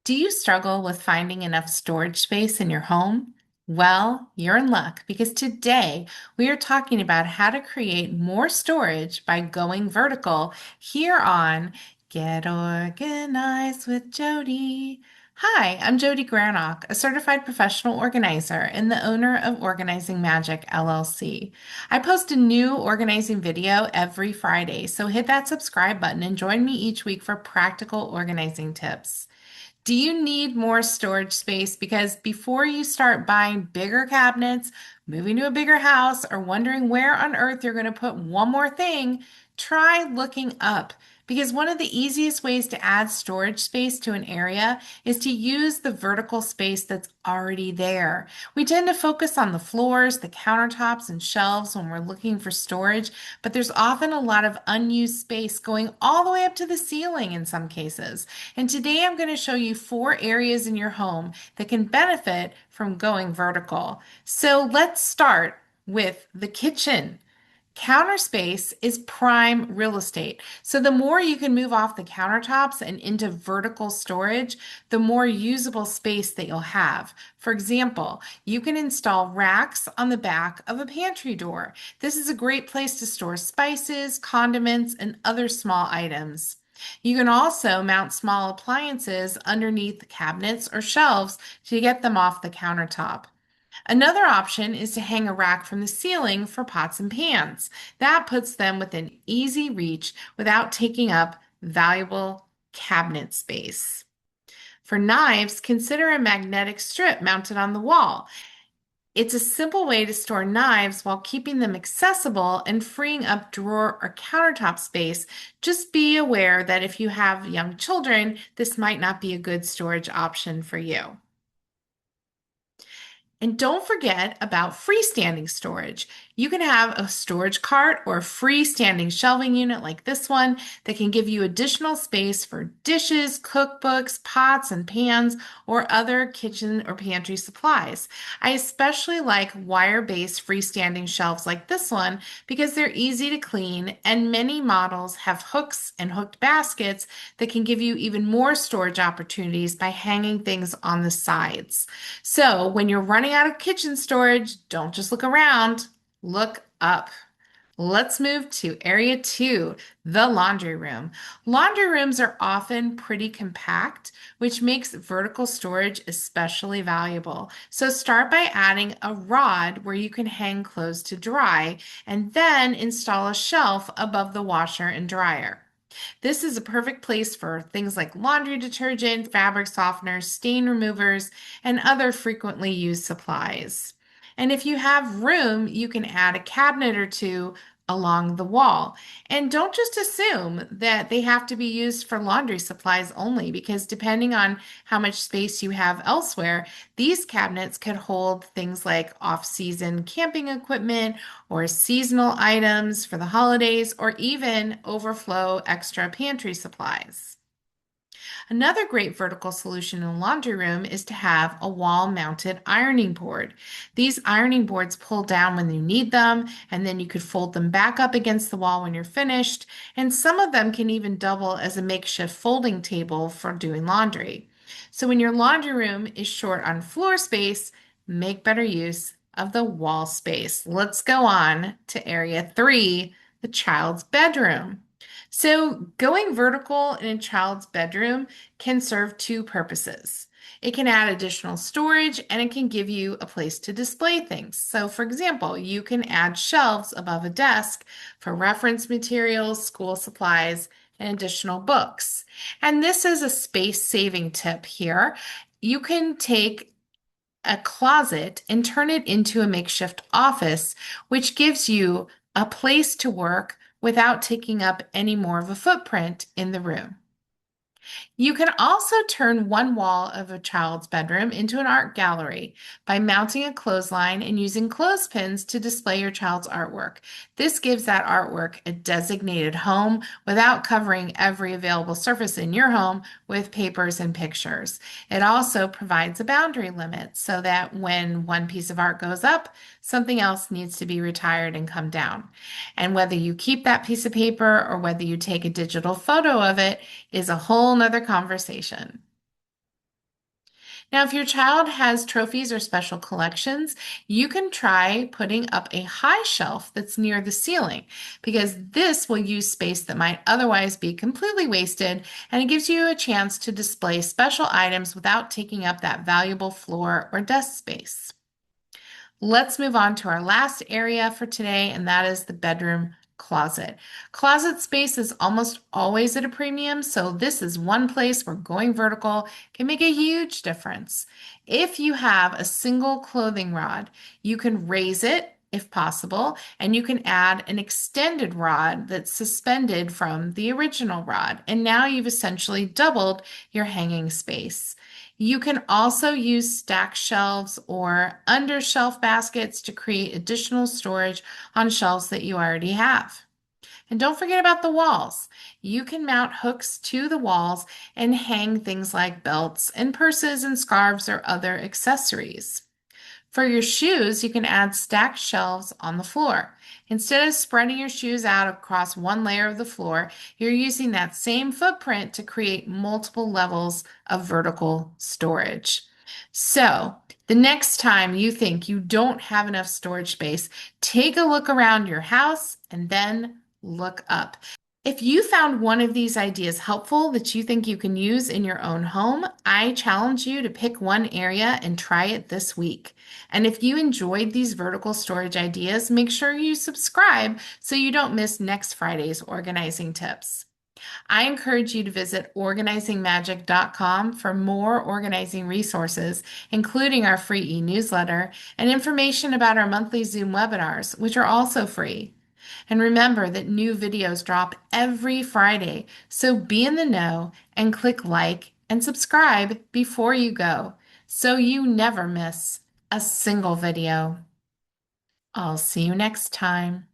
Do you struggle with finding enough storage space in your home? Well, you're in luck because today we are talking about how to create more storage by going vertical here on Get Organized with Jodi. Hi, I'm Jodi Granock, a certified professional organizer and the owner of Organizing Magic LLC. I post a new organizing video every Friday, so hit that subscribe button and join me each week for practical organizing tips. Do you need more storage space? Because before you start buying bigger cabinets, moving to a bigger house, or wondering where on earth you're going to put one more thing, try looking up. Because one of the easiest ways to add storage space to an area is to use the vertical space that's already there. We tend to focus on the floors, the countertops, and shelves when we're looking for storage, but there's often a lot of unused space going all the way up to the ceiling in some cases. And today I'm going to show you 4 areas in your home that can benefit from going vertical. So let's start with the kitchen. Counter space is prime real estate. So the more you can move off the countertops and into vertical storage, the more usable space that you'll have. For example, you can install racks on the back of a pantry door. This is a great place to store spices, condiments, and other small items. You can also mount small appliances underneath cabinets or shelves to get them off the countertop. Another option is to hang a rack from the ceiling for pots and pans. That puts them within easy reach without taking up valuable cabinet space. For knives, consider a magnetic strip mounted on the wall. It's a simple way to store knives while keeping them accessible and freeing up drawer or countertop space. Just be aware that if you have young children, this might not be a good storage option for you. And don't forget about freestanding storage. You can have a storage cart or a freestanding shelving unit like this one that can give you additional space for dishes, cookbooks, pots and pans, or other kitchen or pantry supplies. I especially like wire-based freestanding shelves like this one because they're easy to clean, and many models have hooks and hooked baskets that can give you even more storage opportunities by hanging things on the sides. So when you're running out of kitchen storage, don't just look around, look up. Let's move to area 2, the laundry room. Laundry rooms are often pretty compact, which makes vertical storage especially valuable. So start by adding a rod where you can hang clothes to dry, and then install a shelf above the washer and dryer. This is a perfect place for things like laundry detergent, fabric softeners, stain removers, and other frequently used supplies. And if you have room, you can add a cabinet or two along the wall. And don't just assume that they have to be used for laundry supplies only, because depending on how much space you have elsewhere, these cabinets could hold things like off-season camping equipment or seasonal items for the holidays, or even overflow extra pantry supplies. Another great vertical solution in a laundry room is to have a wall-mounted ironing board. These ironing boards pull down when you need them, and then you could fold them back up against the wall when you're finished, and some of them can even double as a makeshift folding table for doing laundry. So when your laundry room is short on floor space, make better use of the wall space. Let's go on to area 3, the child's bedroom. So, going vertical in a child's bedroom can serve two purposes. It can add additional storage and it can give you a place to display things. So, for example, you can add shelves above a desk for reference materials, school supplies, and additional books. And this is a space-saving tip here. You can take a closet and turn it into a makeshift office, which gives you a place to work without taking up any more of a footprint in the room. You can also turn one wall of a child's bedroom into an art gallery by mounting a clothesline and using clothespins to display your child's artwork. This gives that artwork a designated home without covering every available surface in your home with papers and pictures. It also provides a boundary limit so that when one piece of art goes up, something else needs to be retired and come down. And whether you keep that piece of paper or whether you take a digital photo of it is a whole nother conversation. Now, if your child has trophies or special collections, you can try putting up a high shelf that's near the ceiling because this will use space that might otherwise be completely wasted, and it gives you a chance to display special items without taking up that valuable floor or desk space. Let's move on to our last area for today, and that is the bedroom closet. Closet space is almost always at a premium, so this is one place where going vertical can make a huge difference. If you have a single clothing rod, you can raise it if possible, and you can add an extended rod that's suspended from the original rod. And now you've essentially doubled your hanging space. You can also use stack shelves or under shelf baskets to create additional storage on shelves that you already have. And don't forget about the walls. You can mount hooks to the walls and hang things like belts and purses and scarves or other accessories. For your shoes, you can add stacked shelves on the floor. Instead of spreading your shoes out across one layer of the floor, you're using that same footprint to create multiple levels of vertical storage. So, the next time you think you don't have enough storage space, take a look around your house and then look up. If you found one of these ideas helpful that you think you can use in your own home, I challenge you to pick one area and try it this week. And if you enjoyed these vertical storage ideas, make sure you subscribe so you don't miss next Friday's organizing tips. I encourage you to visit organizingmagic.com for more organizing resources, including our free e-newsletter and information about our monthly Zoom webinars, which are also free. And remember that new videos drop every Friday, so be in the know and click like and subscribe before you go so you never miss a single video. I'll see you next time.